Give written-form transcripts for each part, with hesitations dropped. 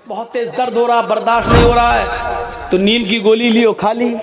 बहुत तेज दर्द हो रहा, बर्दाश्त नहीं हो रहा है, तो नींद की गोली लियो, खा ली।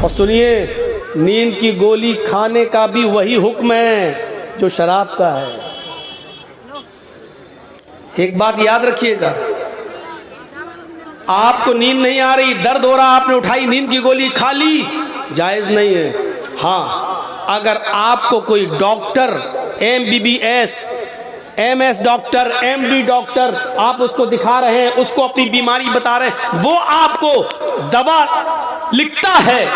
और सुनिए, नींद की गोली खाने का भी वही हुक्म है जो शराब का है। एक बात याद रखिएगा, आपको नींद नहीं आ रही, दर्द हो रहा, आपने उठाई नींद की गोली खा ली, जायज नहीं है। हाँ, अगर आपको कोई doctor MBBS, MS doctor, MD doctor, आप उसको दिखा रहे हैं, उसको अपनी बीमारी बता रहे हैं, वो आपको दवा लिखता है,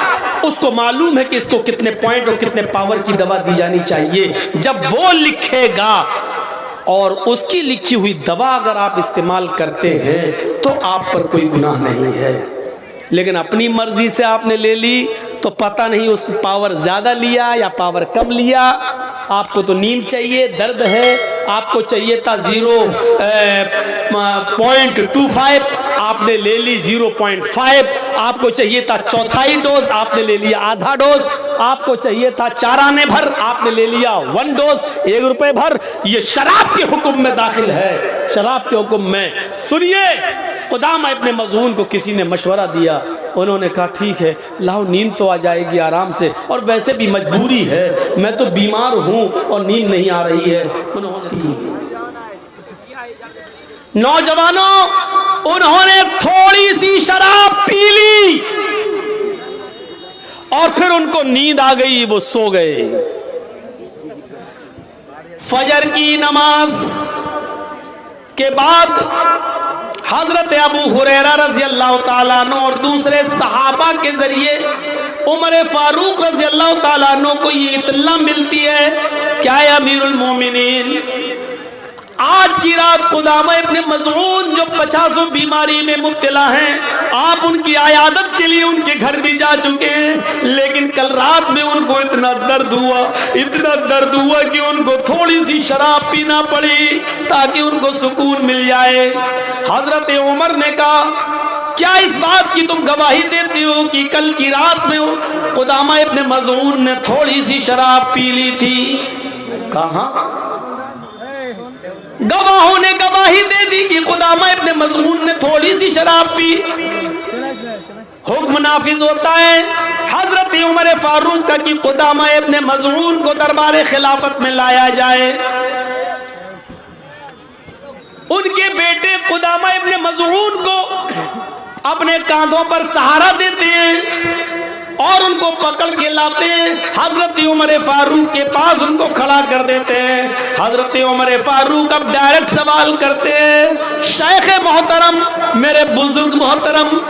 उसको मालूम है कि इसको कितने पॉइंट और कितने पावर की दवा दी जानी चाहिए। जब वो लिखेगा और उसकी लिखी हुई दवा अगर आप इस्तेमाल करते हैं तो आप पर कोई गुनाह नहीं है। लेकिन अपनी मर्जी से आपने ले ली तो पता नहीं उस पावर ज्यादा लिया या पावर कम लिया। आपको तो नींद चाहिए, दर्द है, आपको चाहिए था 0.25, आपने ले ली 0.5, आपको चाहिए था चौथाई डोज, आपने ले लिया आधा डोज, आपको चाहिए था 4 आने भर, आपने ले लिया 1 डोज, 1 रुपए भर। ये शराब के हुक्म में दाखिल है, शराब के हुक्म में। सुनिए, कुदामा इब्ने मज़ऊन को किसी ने मशवरा दिया, उन्होंने कहा ठीक है, लाओ नींद तो आ जाएगी आराम से, और वैसे भी मजबूरी है, मैं तो बीमार हूं और नींद नहीं आ रही है। नौजवानों, उन्होंने थोड़ी सी शराब पी ली और फिर उनको नींद आ गई, वो सो गए। फजर की नमाज के बाद हजरत अबू हुरैरा रज़ी अल्लाह ताला अन्हु और दूसरे सहाबा के जरिए उमर फारूक रज़ी अल्लाह ताला अन्हु को ये इत्तला मिलती है, क्या है अमीरुल मोमिनीन, आज की रात कुदामा इब्ने मज़ऊन जो 50 बीमारी में मुब्तला हैं, आप उनकी आयादत के लिए उनके घर भी जा चुके हैं, लेकिन कल रात में उनको इतना दर्द हुआ कि उनको थोड़ी सी शराब पीना पड़ी ताकि उनको सुकून मिल जाए। हजरत उमर ने कहा, क्या इस बात की तुम गवाही देते हो कि कल की रात में कुदामा इब्ने मज़ऊन ने थोड़ी सी शराब पी ली थी? कहा गवाहों ने गवाही दे दी कि कुदामा इब्ने मज़ऊन ने थोड़ी सी शराब पी। हुक्म नाफिज होता है हजरत उमर फारूक का कि कुदामा इब्ने मज़ऊन को दरबार खिलाफत में लाया जाए। उनके बेटे कुदामा इब्ने मज़ऊन को अपने कांधों पर सहारा देते हैं और उनको पकड़ के लाते हैं, हजरत उमर फारूक के पास उनको खड़ा कर देते हैं। हजरत उमर फारूक अब डायरेक्ट सवाल करते हैं, शेख मोहतरम, मेरे बुजुर्ग मोहतरम,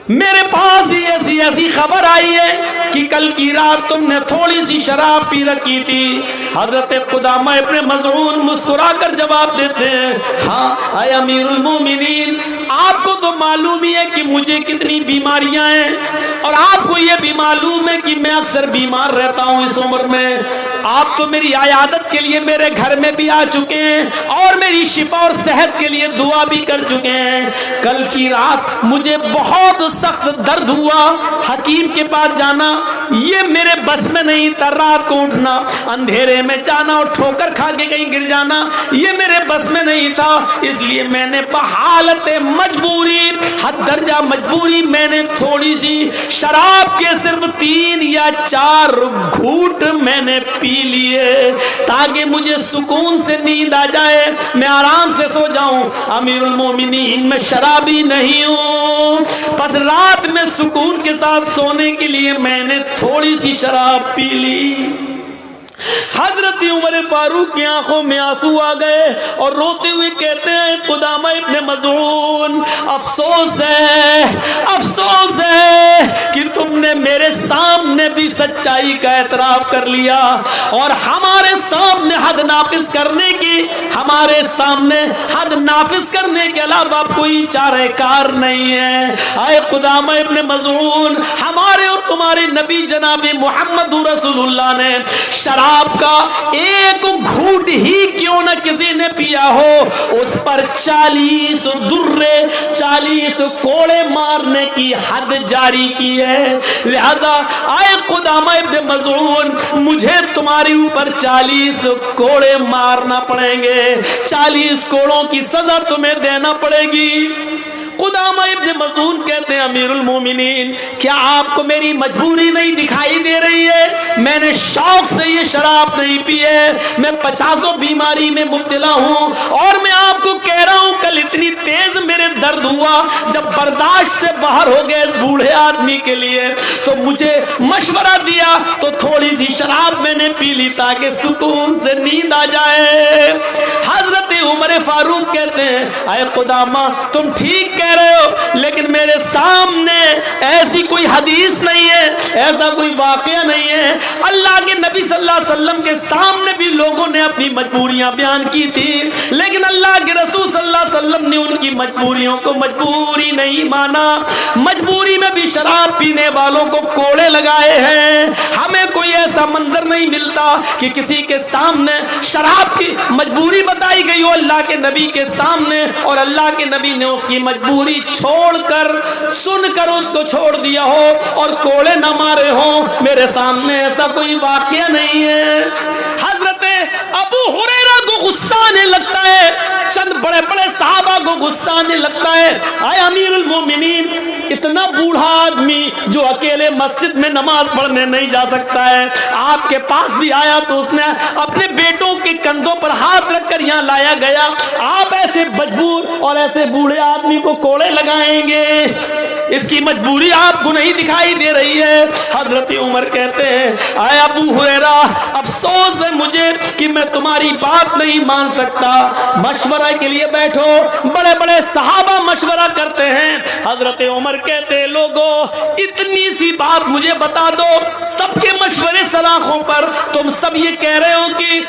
मेरे पास ही ऐसी खबर आई है कि कल की रात तुमने थोड़ी सी शराब पी रखी थी। हजरत कुदामा इब्ने मज़ऊन मुस्कुराकर जवाब देते हैं, हाँ आए अमीरुल मोमिनीन, आपको तो मालूम ही है कि मुझे कितनी बीमारियां हैं और आपको ये भी मालूम है कि मैं अक्सर बीमार रहता हूं इस उम्र में। आप तो मेरी आयादत के लिए मेरे घर में भी आ चुके हैं और मेरी शिफा और सेहत के लिए दुआ भी कर चुके हैं। कल की रात मुझे बहुत सख्त दर्द हुआ, हकीम के पास जाना ये मेरे बस में नहीं था, रात को उठना, अंधेरे में जाना और ठोकर खा के कहीं गिर जाना ये मेरे बस में नहीं था, इसलिए मैंने बहालत मजबूरी, हद दर्जा मजबूरी, मैंने थोड़ी सी शराब के सिर्फ 3 या 4 घूंट मैंने पी लिए ताकि मुझे सुकून से नींद आ जाए, मैं आराम से सो जाऊं। अमीरुल मोमिनीन, मैं शराबी नहीं हूं, बस रात में सुकून के साथ सोने के लिए मैंने थोड़ी सी शराब पी ली। हजरत उमर फारूक की आंखों में आंसू आ गए और रोते हुए कहते हैं, कुदामा इब्ने मज़ऊन, अफसोस है कि तुमने मेरे सामने भी सच्चाई का एतराफ कर लिया और हमारे सामने हद नाफिज करने के अलावा कोई चारेकार नहीं है। आए कुदामा इब्ने मज़ऊन, हमारे और तुम्हारे नबी जनाब मोहम्मद रसूलुल्लाह ने शराब का एक घूंट ही क्यों न किसी ने पिया हो, उस पर 40 दुर्रे 40 कोड़े मारने की हद जारी की है। लिहाजा आए कुदामा इब्न मज़ऊन, मुझे तुम्हारे ऊपर 40 कोड़े मारना पड़ेंगे, 40 कोड़ों की सजा तुम्हें देना पड़ेगी। कुदामा इब्न मज़ऊन कहते हैं, अमीरुल मोमिनीन, क्या आपको मेरी मजबूरी नहीं दिखाई दे रही है? मैंने शौक से ये शराब नहीं पी है, मैं 50 बीमारी में मुब्तला हूँ और मैं आपको कह रहा हूँ कल इतनी तेज मेरे दर्द हुआ, जब बर्दाश्त से बाहर हो गए बूढ़े आदमी के लिए, तो मुझे मशवरा दिया तो थोड़ी सी शराब मैंने पी ली ताकि सुकून से नींद आ जाए। हजरत उमर फारूक कहते हैं, अरे कुदामा तुम ठीक कह रहे हो, लेकिन मेरे सामने ऐसी कोई हदीस नहीं है, ऐसा कोई वाकया नहीं है। अल्लाह के नबी सल्लल्लाहु अलैहि वसल्लम के सामने भी लोगों ने अपनी मजबूरियां बयान की थी, लेकिन अल्लाह के रसूल सल्लल्लाहु अलैहि वसल्लम ने उनकी मजबूरियों को मजबूरी नहीं माना। मजबूरी में भी शराब पीने वालों को कोड़े लगाए हैं। हमें कोई ऐसा मंजर नहीं मिलता कि किसी के सामने शराब की मजबूरी बताई गई हो अल्लाह के नबी के सामने, और अल्लाह के नबी ने उसकी मजबूरी छोड़कर सुनकर उसको छोड़ दिया हो और कोड़े न मारे हो। मेरे सामने ऐसा कोई वाकया नहीं है। हजरत अबू हुरैरा को गुस्सा आने लगता है, चंद बड़े बड़े साहबा को गुस्सा आने लगता है, आए अमीरुल मोमिनीन, इतना बूढ़ा आदमी जो अकेले मस्जिद में नमाज पढ़ने नहीं जा सकता है, आपके पास भी आया तो उसने अपने बेटों के कंधों पर हाथ रखकर यहाँ लाया गया, आप ऐसे मजबूर और ऐसे बूढ़े आदमी को कोड़े लगाएंगे? इसकी मजबूरी आपको नहीं दिखाई दे रही है? हजरत उमर कहते हैं, आए अबू हुरैरा, अफसोस है मुझे कि मैं तुम्हारी बात नहीं मान सकता। मशवरा के लिए बैठो, बड़े बड़े सहाबा मशवरा करते हैं। हजरत उमर कहते हैं, लोगों इतनी सी बात मुझे बता दो, सबके मशवरे सलाखों पर तुम सब ये कह रहे हो कि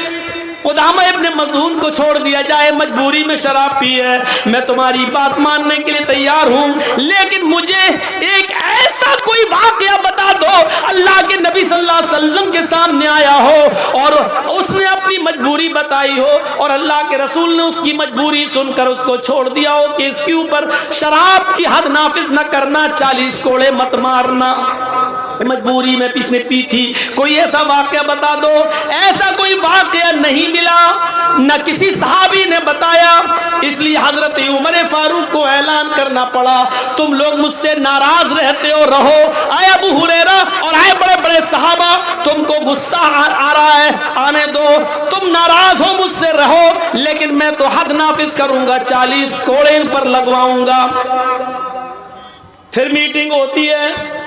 कुदामा इब्न मज़ऊन को छोड़ दिया जाए, मजबूरी में शराब पी है। मैं तुम्हारी बात मानने के लिए तैयार हूं, लेकिन मुझे एक ऐसा कोई वाकया बता दो अल्लाह के नबी सल्लल्लाहु अलैहि वसल्लम के सामने आया हो और उसने अपनी मजबूरी बताई हो और अल्लाह के रसूल ने उसकी मजबूरी सुनकर उसको छोड़ दिया हो कि इसके ऊपर शराब की हद नाफिज न करना, 40 कोड़े मत मारना। मजबूरी में इसने पी थी। कोई ऐसा वाकया बता दो। ऐसा कोई वाकया नहीं मिला, न किसी सहाबी ने बताया, इसलिए हजरत उमर फारूक को ऐलान करना पड़ा, तुम लोग मुझसे नाराज रहते हो, रहो। आए अबू हुरैरा और आए बड़े बड़े सहाबा, तुमको गुस्सा आ रहा है, आने दो, तुम नाराज हो मुझसे, रहो, लेकिन मैं तो हद नाफिज करूंगा, 40 कोड़े पर लगवाऊंगा। फिर मीटिंग होती है,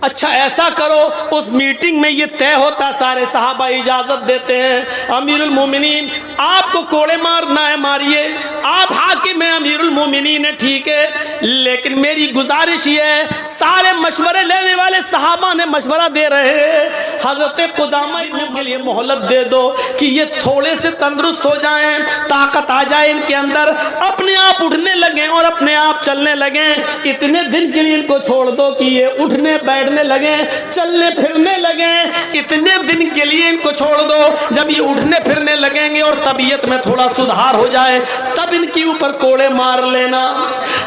अच्छा ऐसा करो, उस मीटिंग में ये तय होता, सारे सहाबा इजाजत देते हैं, अमीरुल मोमिनीन आपको कोड़े मारना है मारिए, आप हाकिम हैं, अमीरुल मोमिनीन है, ठीक है, लेकिन मेरी गुजारिश ये है, सारे मशवरे लेने वाले सहाबा ने मशवरा दे रहे हैं, हजरत कुदामा के लिए मोहलत दे दो कि ये थोड़े से तंदुरुस्त हो जाएं, ताकत आ जाए इनके अंदर, अपने आप उठने लगे और अपने आप चलने लगे। इतने दिन के लिए इनको छोड़ दो कि ये उठने बैठने लगे, चलने फिरने लगे, इतने दिन के लिए इनको छोड़ दो। जब ये उठने फिरने लगेंगे और तबीयत में थोड़ा सुधार हो जाए, तब इनके ऊपर कोड़े मार लेना।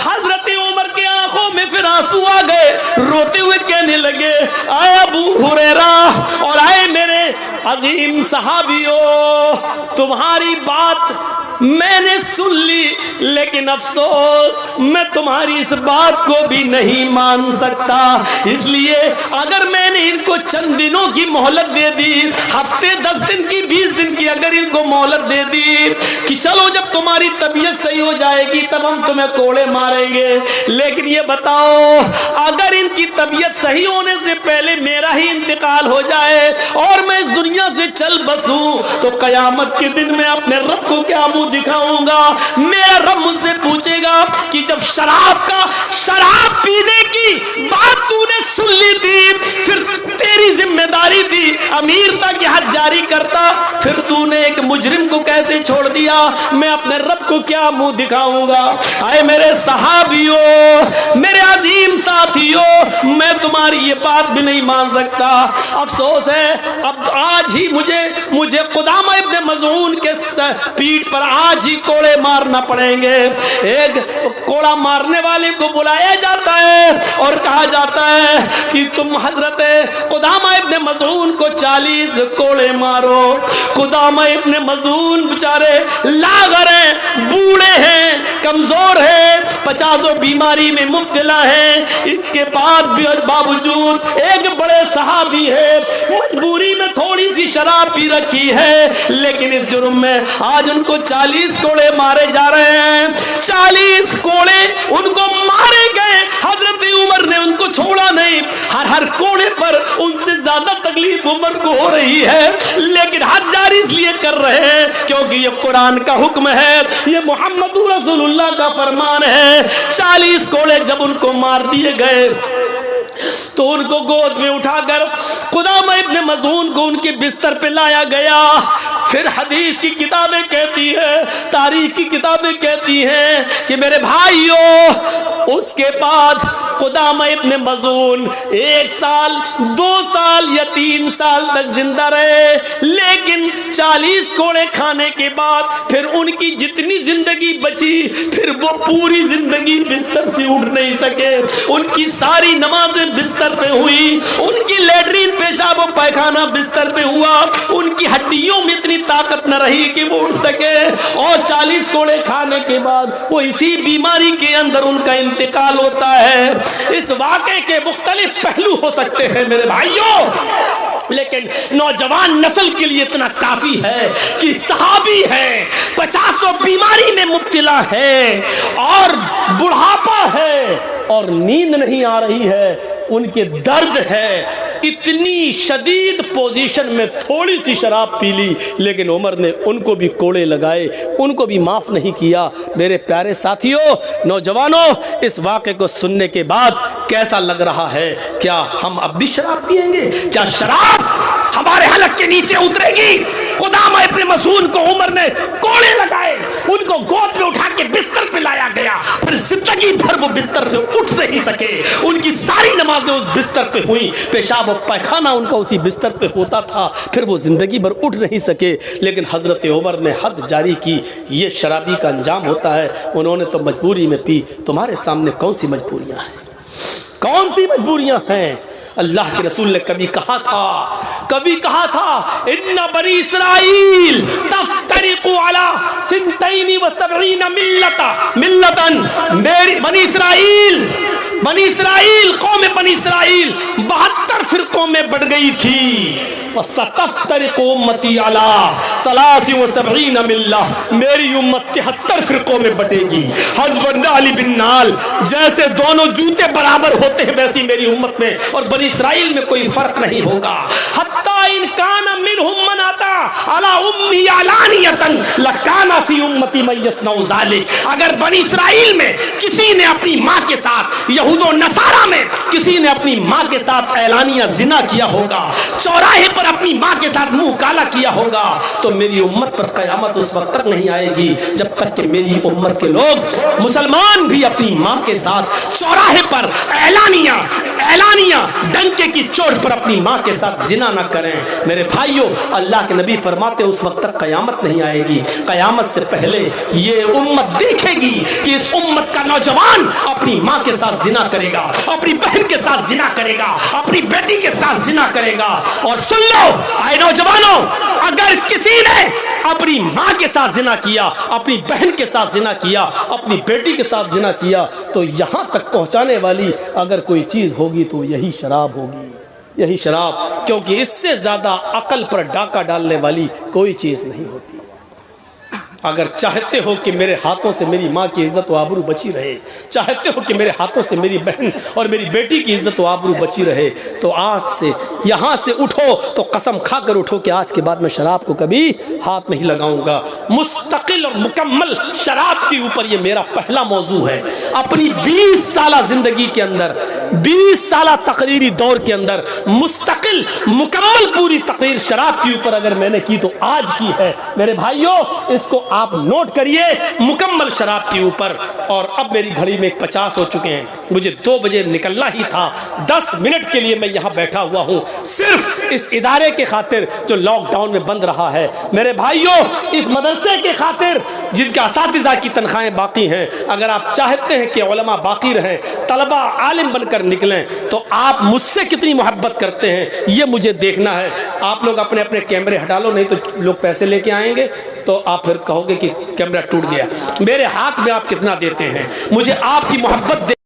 हजरत उमर के आंखों में फिर आंसू आ गए, रोते हुए कहने लगे, आए अबू हुरैरा और आए मेरे अजीम सहाबियों, तुम्हारी बात मैंने सुन ली, लेकिन अफसोस मैं तुम्हारी इस बात को भी नहीं मान सकता। इसलिए अगर मैंने इनको चंद दिनों की मोहलत दे दी, हफ्ते 10 दिन की 20 दिन की अगर इनको मोहलत दे दी कि चलो जब तुम्हारी तबीयत सही हो जाएगी तब हम तुम्हें कोड़े मारेंगे, लेकिन ये बताओ अगर इनकी तबीयत सही होने से पहले मेरा ही इंतकाल हो जाए और मैं इस दुनिया से चल बसूं, तो कयामत के दिन में अपने रब को क्या मुंह दिखाऊंगा? मेरा रब मुझसे पूछेगा कि जब शराब पीने की बात तूने सुन ली थी, फिर तेरी जिम्मेदारी थी अमीरता की हद जारी करता, फिर तूने एक मुजरिम को कैसे छोड़ दिया? दिया, मैं अपने रब को क्या मुंह दिखाऊंगा। आए मेरे सहाबियों, मेरे अजीम साथियों, मैं तुम्हारी ये बात भी नहीं मान सकता। अफसोस है अब आज ही मुझे कुदामा इब्ने मज़ऊन के पीठ पर आज ही कोड़े मारना पड़ेंगे। एक कोड़ा मारने वाले को बुलाया जाता है और कहा जाता है कि तुम हजरत कुदामा इब्ने मज़ऊन को 40 कोड़े मारो। कुदामा इब्ने मज़ऊन बेचारे लागर हैं, बूढ़े हैं, कमजोर हैं, 50 बीमारी में मुब्तला है। इसके बाद भी बावजूद एक बड़े सहाबी है, मजबूरी में थोड़ी सी शराब पी रखी है, लेकिन इस जुर्म में आज उनको 40 कोड़े मारे जा रहे हैं। 40 कोड़े उनको मारे गए। हजरत उमर ने उनको छोड़ा नहीं। हर कोड़े पर उनसे ज्यादा तकलीफ उमर को हो रही है, लेकिन हद जारी इसलिए कर रहे हैं क्योंकि ये कुरान का हुक्म है, ये मोहम्मद रसूलुल्लाह का फरमान है। 40 कोड़े जब उनको मार दिए गए तो उनको गोद में उठाकर कुदामा इब्ने मज़ऊन को उनके बिस्तर पे लाया गया। फिर हदीस की किताबें कहती है, तारीख की किताबें कहती हैं कि मेरे भाइयों, उसके बाद कुदामा इब्ने मज़ऊन 1 साल 2 साल या 3 साल तक जिंदा रहे, लेकिन 40 कोड़े खाने के बाद फिर उनकी जितनी जिंदगी बची, फिर वो पूरी जिंदगी बिस्तर से उठ नहीं सके। उनकी सारी नमाजें बिस्तर पे हुई, उनकी लेटरीन पेशाब और पैखाना बिस्तर पे हुआ, उनकी हड्डियों में इतनी ताकत न रही कि वो उठ सके, और 40 कोड़े खाने के बाद वो इसी बीमारी के अंदर उनका इंतकाल होता है। इस वाक़े के मुख्तलिफ पहलू हो सकते हैं मेरे भाइयों, लेकिन नौजवान नस्ल के लिए इतना काफी है कि सहाबी है, 50 बीमारी में मुब्तला है और बुढ़ापा है और नींद नहीं आ रही है, उनके दर्द है, इतनी शदीद पोजीशन में थोड़ी सी शराब पी ली, लेकिन उमर ने उनको भी कोड़े लगाए, उनको भी माफ नहीं किया। मेरे प्यारे साथियों, नौजवानों, इस वाक़े को सुनने के बाद कैसा लग रहा है? क्या हम अब भी शराब पिएंगे? क्या शराब हमारे हलक के नीचे उतरेगी? कुदामा इब्ने मज़ऊन को उमर ने कोड़े लगाए, उनको गोद में उठा के बिस्तर पे लाया गया, फिर जिंदगी भर वो बिस्तर से उठ नहीं सके। उनकी सारी नमाजें उस बिस्तर पे हुई, पेशाब और पैखाना उनका उसी बिस्तर पे होता था, फिर वो जिंदगी भर उठ नहीं सके। लेकिन हजरत उमर ने हद जारी की, ये शराबी का अंजाम होता है, उन्होंने तो मजबूरी में पी। तुम्हारे सामने कौन सी मजबूरियां हैं? कौन सी मजबूरियां हैं? अल्लाह के रसूल ने कभी कहा था इन्ना बनी इस्राईल तफ्तरिकु अला सिंतैनी व सबईन मिल्लतन। मेरी बनी इस्राईल कौम बनी इस्राईल 72 फिरकों में बढ़ गई थी। सतफ्तरिकु उम्मती अला सलासी व सबईन मिल्ला, मेरी उम्मत 73 फिरकों में बटेगी। हज़रत अली बिन नाल जैसे दोनों जूते बराबर होते हैं, वैसी मेरी उम्मत में और बनी इस्राईल में कोई फर्क नहीं होगा। हत्ता इन काना मिनहुम मन आता अला उम्मी अलानियतन लकाना फी उम्मती मन यसनउ ज़ालिक। अगर बनी इस्राईल में किसी ने अपनी माँ के साथ, यहूद और नसारा में किसी ने अपनी माँ के साथ ऐलानिया जिना किया होगा, चौराहे पर अपनी माँ के साथ मुंह काला किया होगा, तो मेरी उम्मत पर कयामत उस वक्त तक नहीं आएगी जब तक कि मेरी उम्मत के लोग मुसलमान भी अपनी माँ के साथ चौराहे पर ऐलानिया डंके की चोट पर अपनी माँ के साथ जिना न करें। मेरे भाइयों, अल्लाह के नबी फरमाते उस वक्त तक कयामत नहीं आएगी। कयामत से पहले ये उम्मत देखेगी कि इस उम्मत का नौजवान अपनी माँ के साथ जिना करेगा, अपनी बहन के साथ जिना करेगा, अपनी बेटी के साथ जिना करेगा। और सुन लो आए नौजवानों, अगर किसी ने अपनी माँ के साथ जिना किया, अपनी बहन के साथ जिना किया, अपनी बेटी के साथ जिना किया, तो यहाँ तक पहुँचाने वाली अगर कोई चीज़ होगी तो यही शराब होगी, यही शराब, क्योंकि इससे ज़्यादा अकल पर डाका डालने वाली कोई चीज़ नहीं होती। अगर चाहते हो कि मेरे हाथों से मेरी माँ की इज्जत व आबरू बची रहे, चाहते हो कि मेरे हाथों से मेरी बहन और मेरी बेटी की इज्जत व आबरू बची रहे, तो आज से यहाँ से उठो तो कसम खाकर उठो कि आज के बाद मैं शराब को कभी हाथ नहीं लगाऊंगा। मुस्तकिल और मुकम्मल शराब के ऊपर ये मेरा पहला मौजू है। अपनी 20 साल जिंदगी के अंदर, 20 साल तकरीरी दौर के अंदर मुस्तकिल कामिल मुकम्मल पूरी तकरीर शराब के ऊपर अगर मैंने की तो आज की है। मेरे भाइयों, इसको आप नोट करिए, मुकम्मल शराब के ऊपर। और अब मेरी घड़ी में 50 हो चुके हैं, मुझे 2 बजे निकलना ही था। 10 मिनट के लिए मैं यहाँ बैठा हुआ हूँ, सिर्फ इस इदारे के खातिर जो लॉकडाउन में बंद रहा है। मेरे भाइयों, इस मदरसे के खातिर जिनका असातिज़ा की तनख्वाहें बाकी हैं, अगर आप चाहते हैं कि उलमा बाकी रहें, तलबा आलिम बनकर निकलें, तो आप मुझसे कितनी मोहब्बत करते हैं ये मुझे देखना है। आप लोग अपने अपने कैमरे हटा लो, नहीं तो लोग पैसे लेके आएंगे तो आप फिर कहोगे कि कैमरा टूट गया। मेरे हाथ में आप कितना देते हैं, मुझे आपकी मोहब्बत